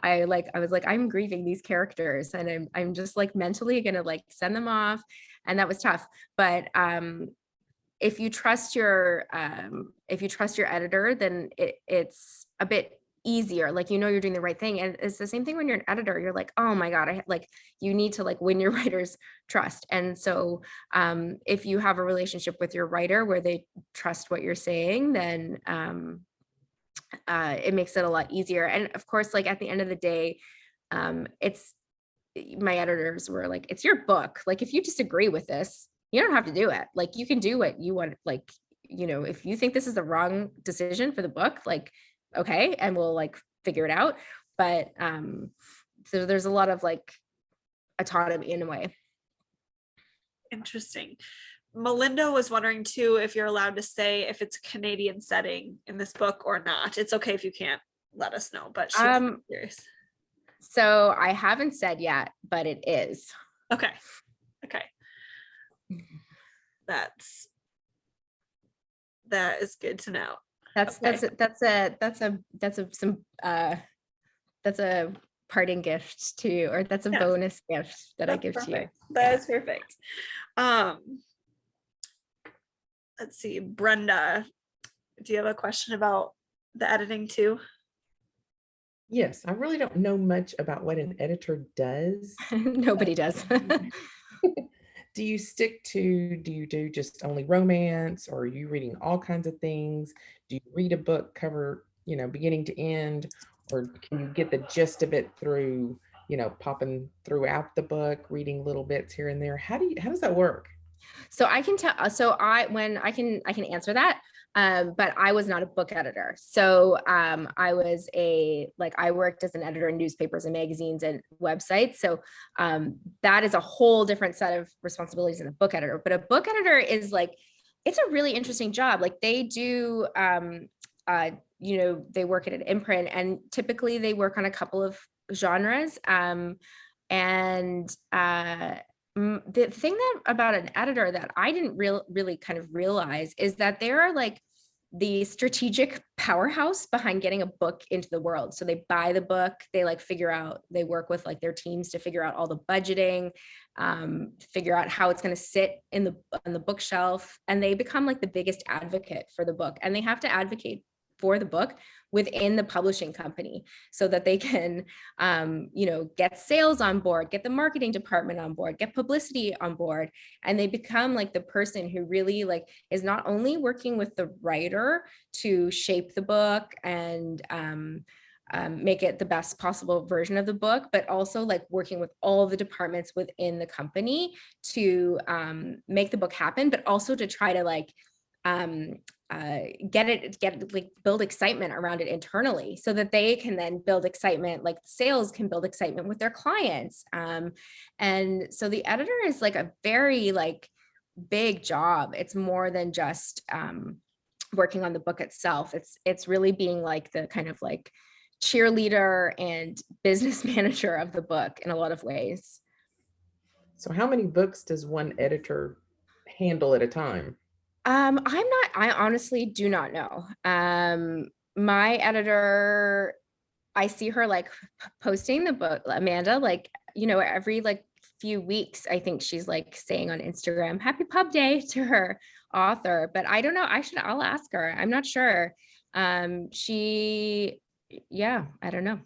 I was like, I'm grieving these characters, and I'm just like mentally gonna like send them off, and that was tough. But if you trust your editor, then it's a bit easier. Like, you know, you're doing the right thing. And it's the same thing when you're an editor. You're like, oh my God, you need to like win your writer's trust. And so if you have a relationship with your writer where they trust what you're saying, then it makes it a lot easier. And of course, like at the end of the day, it's, my editors were like, it's your book. Like, if you disagree with this, you don't have to do it. Like, you can do what you want. Like, you know, if you think this is the wrong decision for the book, like, okay, and we'll like figure it out. But so there's a lot of like autonomy in a way. Interesting. Melinda was wondering too if you're allowed to say if it's a Canadian setting in this book or not. It's okay if you can't let us know, but she was curious. So I haven't said yet, but it is. Okay. That is good to know. That's a parting gift to you, or that's a bonus gift that I give perfect. to you. That is perfect. Let's see, Brenda, do you have a question about the editing too? Yes, I really don't know much about what an editor does. Nobody does. Do you do just only romance, or are you reading all kinds of things? Do you read a book cover, beginning to end, or can you get the gist of it through, popping throughout the book, reading little bits here and there? How does that work? So I can tell, I can answer that. But I was not a book editor. So I worked as an editor in newspapers and magazines and websites. So that is a whole different set of responsibilities than a book editor. But a book editor is like, it's a really interesting job. Like, they do, they work at an imprint, and typically they work on a couple of genres. The thing about an editor that I didn't really kind of realize is that there are like the strategic powerhouse behind getting a book into the world. So they buy the book, they like figure out, they work with like their teams to figure out all the budgeting, figure out how it's going to sit in on the bookshelf, and they become like the biggest advocate for the book. And they have to advocate for the book within the publishing company so that they can, get sales on board, get the marketing department on board, get publicity on board. And they become like the person who really like is not only working with the writer to shape the book and make it the best possible version of the book, but also like working with all the departments within the company to make the book happen, but also to try to like build excitement around it internally so that they can then build excitement, like sales can build excitement with their clients. And so the editor is like a very like big job. It's more than just working on the book itself. It's really being like the kind of like cheerleader and business manager of the book in a lot of ways. So how many books does one editor handle at a time? I honestly do not know. My editor, I see her like posting the book, Amanda, like, every like few weeks, I think she's like saying on Instagram, happy pub day to her author, but I don't know. I'll ask her. I'm not sure. I don't know.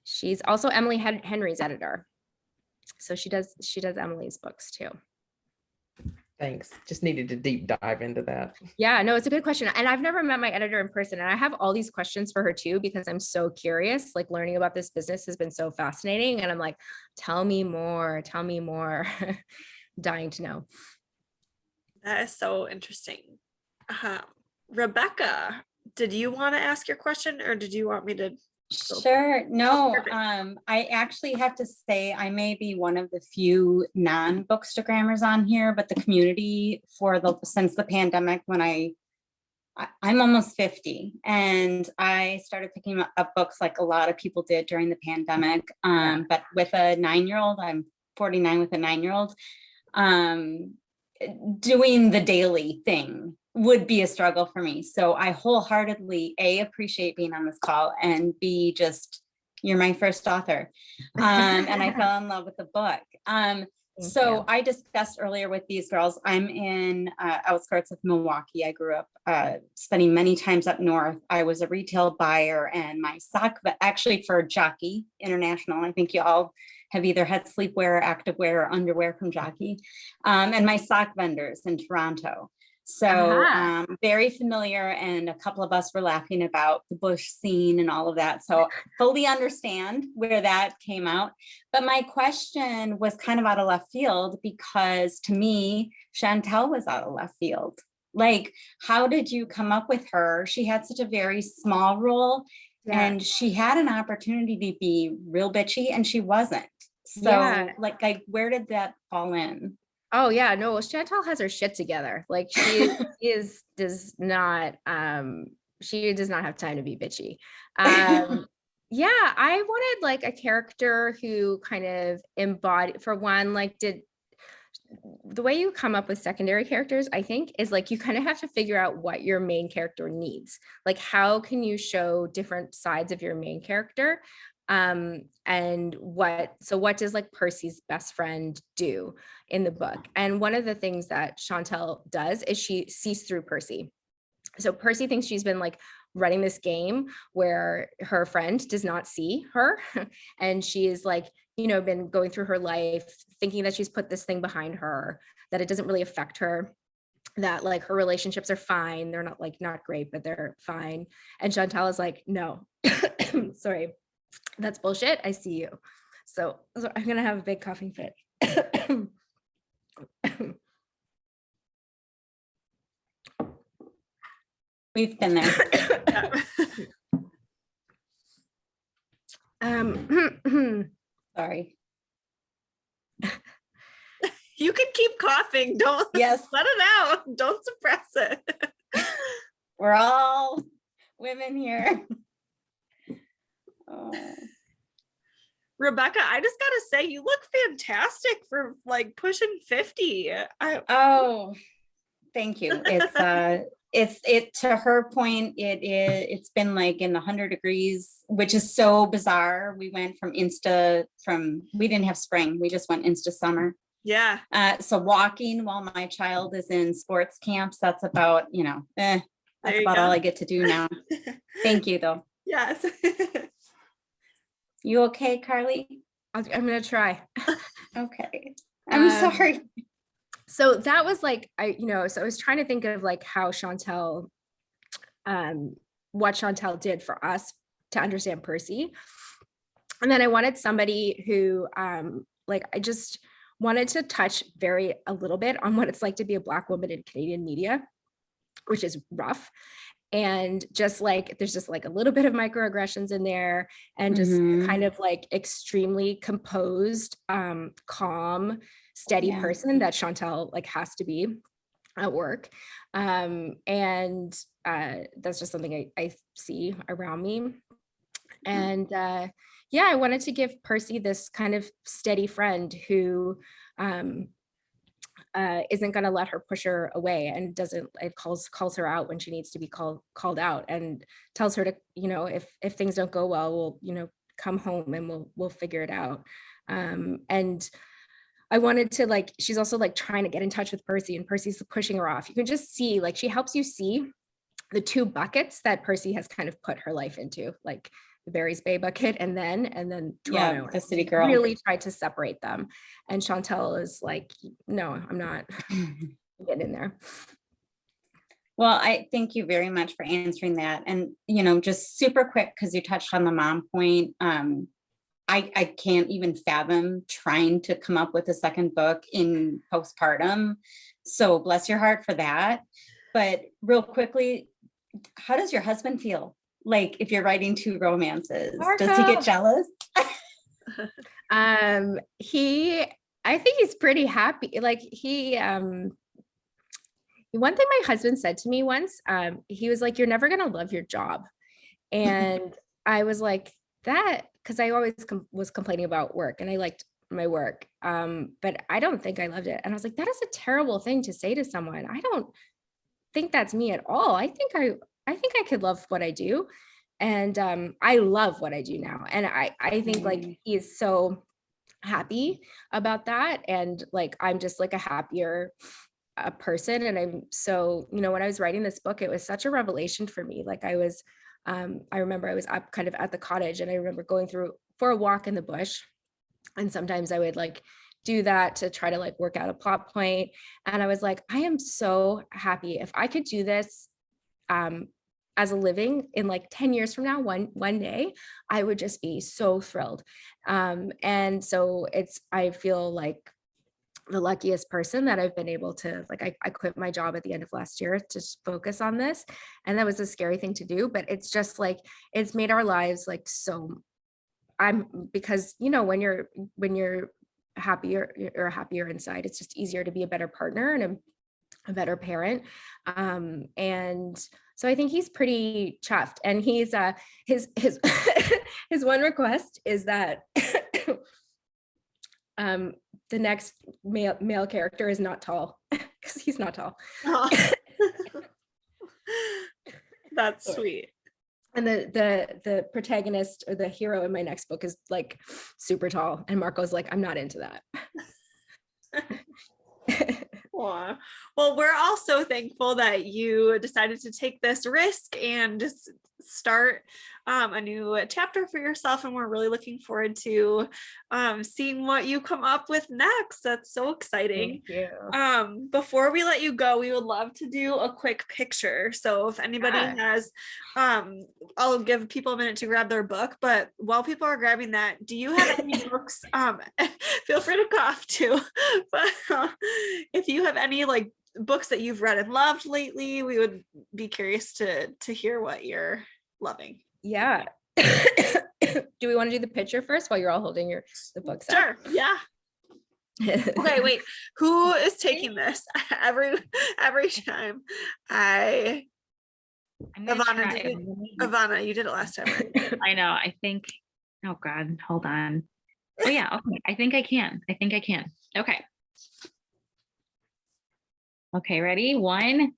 She's also Emily Henry's editor. So she does Emily's books too. Thanks. Just needed to deep dive into that. Yeah, no, it's a good question. And I've never met my editor in person. And I have all these questions for her too, because I'm so curious, like learning about this business has been so fascinating. And I'm like, tell me more. Dying to know. That is so interesting. Rebecca, did you want to ask your question or did you want me to? Sure. No, perfect. I actually have to say I may be one of the few non-bookstagrammers on here, but the community since the pandemic, when I'm almost 50 and I started picking up books like a lot of people did during the pandemic. But with a 9-year-old, I'm 49 with a 9-year-old, doing the daily thing would be a struggle for me. So I wholeheartedly appreciate being on this call, and B, just you're my first author. And I fell in love with the book. So I discussed earlier with these girls, I'm in outskirts of Milwaukee. I grew up spending many times up north. I was a retail buyer, and my actually for Jockey International, I think you all have either had sleepwear, activewear, or underwear from Jockey, and my sock vendors in Toronto. So very familiar, and a couple of us were laughing about the Bush scene and all of that. So fully understand where that came out. But my question was kind of out of left field, because to me, Chantel was out of left field. Like, how did you come up with her? She had such a very small role, and she had an opportunity to be real bitchy, and she wasn't. So like where did that fall in? Oh yeah, no, Chantal has her shit together. Like she does not have time to be bitchy. Yeah, I wanted like a character who kind of embodied, for one, like the way you come up with secondary characters, I think, is like you kind of have to figure out what your main character needs. Like, how can you show different sides of your main character? And what does like Percy's best friend do in the book? And one of the things that Chantel does is she sees through Percy. So Percy thinks she's been like running this game where her friend does not see her. And she is like, been going through her life thinking that she's put this thing behind her, that it doesn't really affect her, that like her relationships are fine. They're not great, but they're fine. And Chantal is like, no, sorry, that's bullshit. I see you. So I'm going to have a big coughing fit. We've been there. Sorry. You can keep coughing. Don't let it out. Don't suppress it. We're all women here. Oh. Rebecca, I just gotta say, you look fantastic for like pushing 50. Oh, thank you. It's to her point, it's been like in the 100 degrees, which is so bizarre. We went we didn't have spring, we just went into summer. Yeah. So walking while my child is in sports camps, that's about, that's about all I get to do now. Thank you though. Yes. You okay, Carly? I'm gonna try. Okay. I'm sorry. So that was like, so I was trying to think of like how Chantel, what Chantel did for us to understand Percy. And then I wanted somebody who, I just wanted to touch a little bit on what it's like to be a Black woman in Canadian media, which is rough. And just like, there's just like a little bit of microaggressions in there, and just kind of like extremely composed, calm, steady person that Chantel like has to be at work. And that's just something I see around me. And I wanted to give Percy this kind of steady friend who isn't going to let her push her away, and calls her out when she needs to be called out, and tells her to, if things don't go well, we'll, come home and we'll figure it out. And I wanted to like, she's also like trying to get in touch with Percy, and Percy's pushing her off. You can just see, like, she helps you see the two buckets that Percy has kind of put her life into, like the Barry's Bay bucket and then Toronto. The city girl. Really tried to separate them. And Chantel is like, no, I'm not getting in there. Well, I thank you very much for answering that. And, just super quick, because you touched on the mom point. I can't even fathom trying to come up with a second book in postpartum. So bless your heart for that. But real quickly, how does your husband feel? Like if you're writing two romances, does he get jealous? I think he's pretty happy. Like one thing my husband said to me once, he was like, "You're never going to love your job." And I was like, that, because I always was complaining about work, and I liked my work. But I don't think I loved it. And I was like, that is a terrible thing to say to someone. I don't think that's me at all. I think I could love what I do. And I love what I do now. And I think like he is so happy about that. And like, I'm just like a happier person. And I'm so, when I was writing this book, it was such a revelation for me. Like I remember I was up kind of at the cottage, and I remember going through for a walk in the bush. And sometimes I would like do that to try to like work out a plot point. And I was like, I am so happy if I could do this as a living in like 10 years from now, one day, I would just be so thrilled. And so I feel like the luckiest person that I've been able to, like, I quit my job at the end of last year to focus on this. And that was a scary thing to do, but it's just like, it's made our lives like so, because, when you're happier, you're happier inside, it's just easier to be a better partner and a better parent. And so I think he's pretty chuffed, and he's his his one request is that the next male character is not tall, because he's not tall. Oh. That's sweet. And the protagonist or the hero in my next book is like super tall, and Marco's like, I'm not into that. Aw. Well, we're all so thankful that you decided to take this risk and just start a new chapter for yourself, and we're really looking forward to seeing what you come up with next. That's so exciting. Thank you. Before we let you go, we would love to do a quick picture. So if anybody has, I'll give people a minute to grab their book, but while people are grabbing that, do you have any books? Feel free to cough too, but if you have any like books that you've read and loved lately, we would be curious to hear what you're loving. Yeah. Do we want to do the picture first while you're all holding the books up? Sure. Yeah. Okay, wait. Who is taking this? Every time. Ivana, you did it last time. I know. I think, oh God, hold on. Oh yeah, okay. I think I can. Okay. Okay, ready? 1.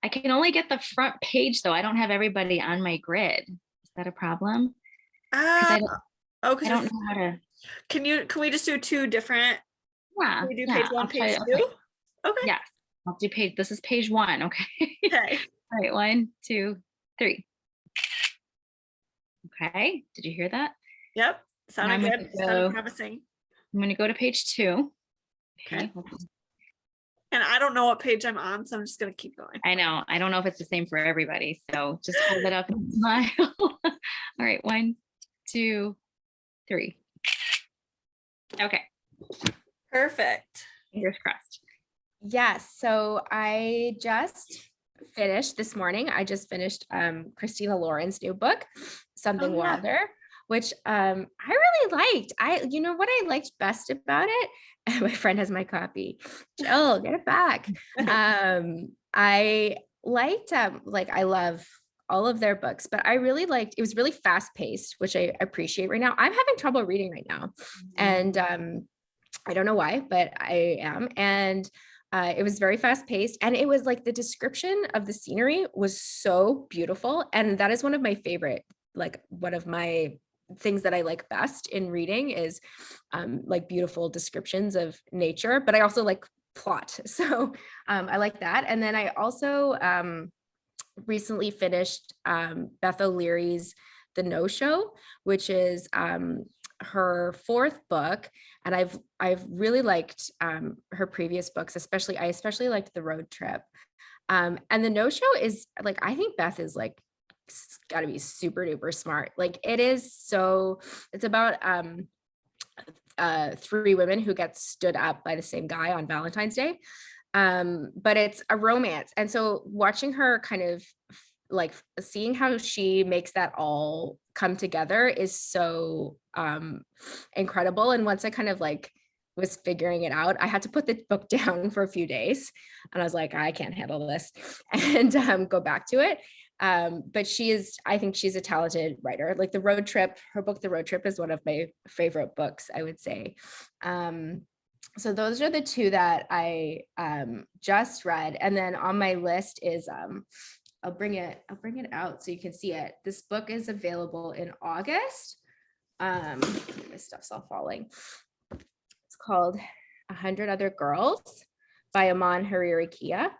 I can only get the front page though. I don't have everybody on my grid. Is that a problem? I don't know how to. Can we just do two different? Yeah. Can we do page one, I'll page try two? it. Okay. Yes. I'll do page. This is page 1. Okay. Okay. All right. 1, 2, 3. Okay. Did you hear that? Yep. Sounded I'm good. Sounded promising. I'm going to go to page 2. Okay. And I don't know what page I'm on, so I'm just going to keep going. I know. I don't know if it's the same for everybody. So just hold it up and smile. All right. 1, 2, 3. Okay. Perfect. Fingers crossed. Yes. So I just finished this morning. I just finished Christina Lauren's new book, Something Oh, yeah. Wilder, which I really liked. You know what I liked best about it? My friend has my copy. Jill, get it back. I liked I love all of their books, but I really liked, it was really fast paced, which I appreciate right now. I'm having trouble reading right now. And I don't know why, but I am. And it was very fast paced, and it was like the description of the scenery was so beautiful. And that is one of my favorite, like one of my things that I like best in reading is like beautiful descriptions of nature, but I also like plot. So I like that. And then I also recently finished Beth O'Leary's The No Show, which is her 4th book. And I've really liked her previous books, I especially liked The Road Trip. And The No Show is like, I think Beth is like, got to be super duper smart. Like it is so, it's about 3 women who get stood up by the same guy on Valentine's Day. But it's a romance. And so watching her kind of like seeing how she makes that all come together is so incredible. And once I kind of like was figuring it out, I had to put the book down for a few days, and I was like, I can't handle this, and go back to it. But I think she's a talented writer. Like The Road Trip, her book, The Road Trip, is one of my favorite books, I would say. So those are the 2 that I just read. And then on my list is, I'll bring it out so you can see it. This book is available in August. My stuff's all falling. It's called 100 Other Girls by Aman Hariri Kia.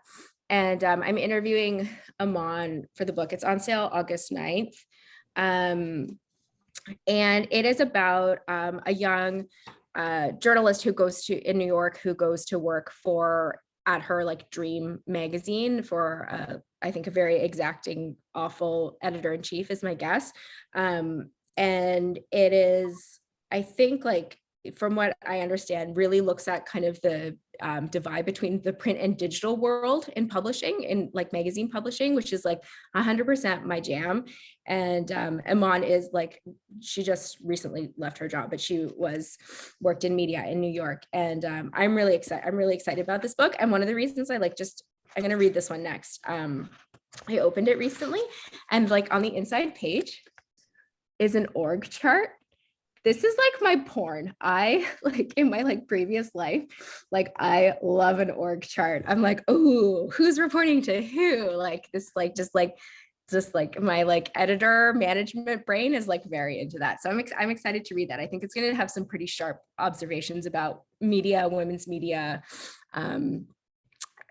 And I'm interviewing Aman for the book. It's on sale August 9th. And it is about a young journalist in New York who goes to work at her like dream magazine for I think a very exacting, awful editor-in-chief is my guess. And it is, I think, like, from what I understand, really looks at kind of the divide between the print and digital world in publishing, in like magazine publishing, which is like 100% my jam. And Iman is like, she just recently left her job, but she worked in media in New York. And I'm really excited about this book. And one of the reasons I'm going to read this one next. I opened it recently, and like on the inside page is an org chart. This is like my porn. I like in my like previous life, like I love an org chart. I'm like, oh, who's reporting to who? Like this, like just like my like editor management brain is like very into that. So I'm excited to read that. I think it's going to have some pretty sharp observations about media, women's media.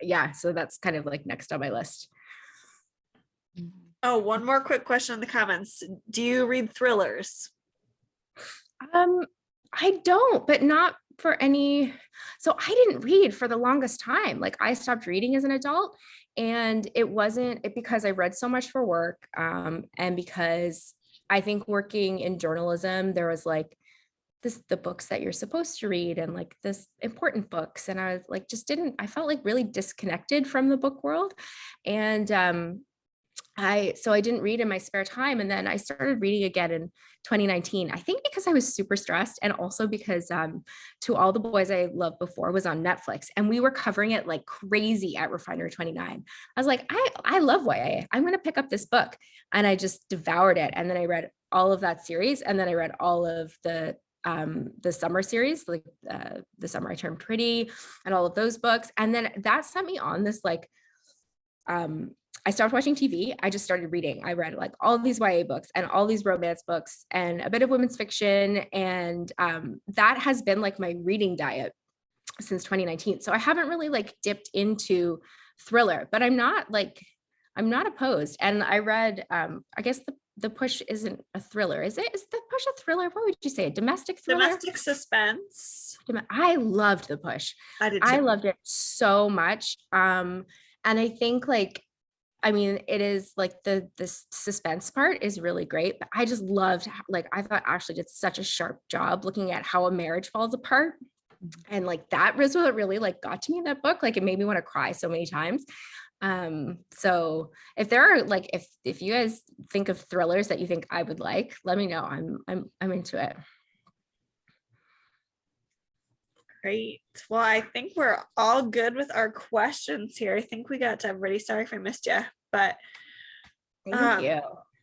Yeah, so that's kind of like next on my list. Oh, one more quick question in the comments. Do you read thrillers? I don't, but not for any. So I didn't read for the longest time. Like I stopped reading as an adult, and it wasn't because I read so much for work. And because I think working in journalism, there was like the books that you're supposed to read and like this important books. And I was like, I felt like really disconnected from the book world. And I didn't read in my spare time. And then I started reading again in 2019, I think because I was super stressed, and also because To All the Boys I Loved Before was on Netflix, and we were covering it like crazy at Refinery 29. I was like, I love YA. I'm going to pick up this book. And I just devoured it. And then I read all of that series. And then I read all of the summer series, like The Summer I Turned Pretty and all of those books. And then that sent me on this like, I stopped watching TV. I just started reading. I read like all of these YA books and all these romance books and a bit of women's fiction. And that has been like my reading diet since 2019. So I haven't really like dipped into thriller, but I'm not opposed. And I read, I guess the Push isn't a thriller, is it? Is the Push a thriller? What would you say? A domestic thriller? Domestic suspense. I loved the Push. I did too. I loved it so much. And I think like, I mean, it is like the suspense part is really great, but I just loved, like, I thought Ashley did such a sharp job looking at how a marriage falls apart. And like, that was what really like got to me in that book. Like, it made me want to cry so many times. So if there are like, if you guys think of thrillers that you think I would like, let me know. I'm into it. Great. Well, I think we're all good with our questions here. I think we got to everybody. Sorry if I missed you, but Thank you.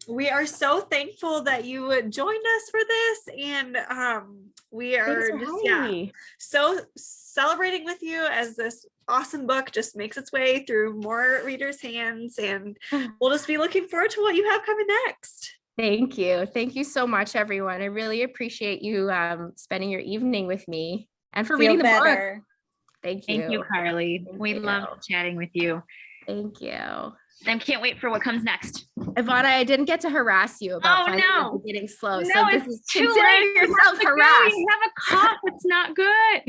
we are so thankful that you would join us for this. And we are just, so celebrating with you as this awesome book just makes its way through more readers' hands. And we'll just be looking forward to what you have coming next. Thank you. Thank you so much, everyone. I really appreciate you spending your evening with me and for reading the book. Thank you. Thank you, Carly. We love chatting with you. Thank you. I can't wait for what comes next. Ivana, I didn't get to harass you about getting slow. No, so it's this is too considering late. yourself harassed. You have a cough. It's not good.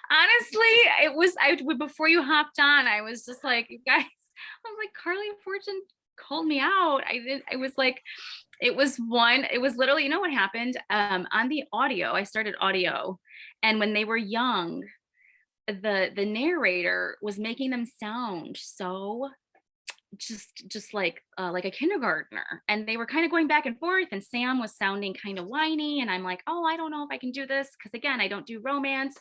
Honestly, it was before you hopped on, I was just like, you guys, I was like, Carley Fortune called me out. It was literally, you know what happened? On the audio, I started audio, and when they were young, the narrator was making them sound so just like a kindergartner, and they were kind of going back and forth, and Sam was sounding kind of whiny, and I'm like, oh, I don't know if I can do this, because again, I don't do romance.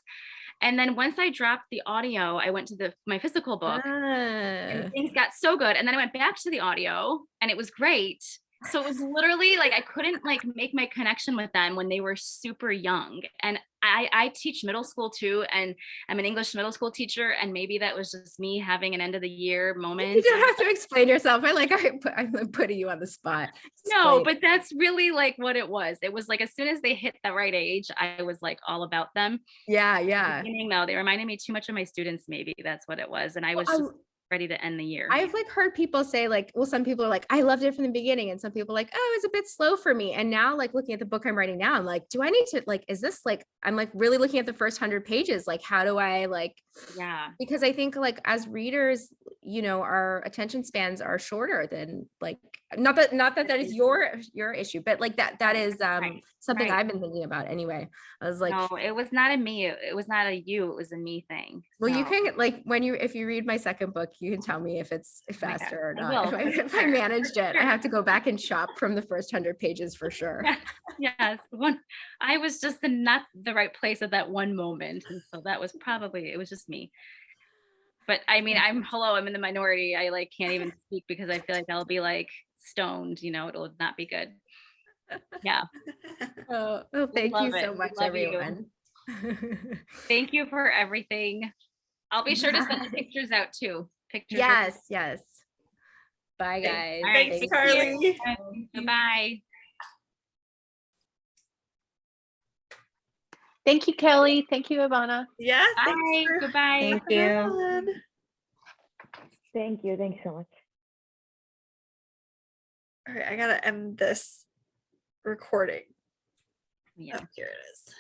And then once I dropped the audio, I went to my physical book, and things got so good, and then I went back to the audio, and it was great. So it was literally like I couldn't like make my connection with them when they were super young. And I teach middle school too, and I'm an English middle school teacher, and maybe that was just me having an end of the year moment. You don't have to explain yourself. I'm putting you on the spot. No, but that's really like what it was. It was like as soon as they hit the right age, I was like all about them. Yeah. At the beginning, though, they reminded me too much of my students. Maybe that's what it was, and I was just ready to end the year. I've like heard people say like, well, some people are like, I loved it from the beginning, and some people are like, oh, it's a bit slow for me. And now like looking at the book I'm writing now, I'm like, do I need to like, is this like, I'm like really looking at the first 100 pages, like how do I like, because I think like as readers, you know, our attention spans are shorter than like, not that is your issue, but like that is something I've been thinking about anyway. I was like, no, it was not a me, it was not a you, it was a me thing. Well, you can like if you read my second book, you can tell me if it's faster or not. If I managed it, I have to go back and shop from the first 100 pages for sure. Yes, I was just in not the right place at that one moment, and so that was it was just me. But I mean, I'm in the minority. I like can't even speak because I feel like I'll be like stoned, you know, it'll not be good. Yeah. Oh, thank you so much, everyone. Thank you for everything. I'll be sure to send the pictures out too. Yes. Bye, guys. All right, thanks, Carly. Goodbye. Thank you, Kelly. Thank you, Ivana. Yeah. Bye. Goodbye. Thank you. Thank you. Thanks so much. All right, I gotta end this recording. Yeah. Oh, here it is.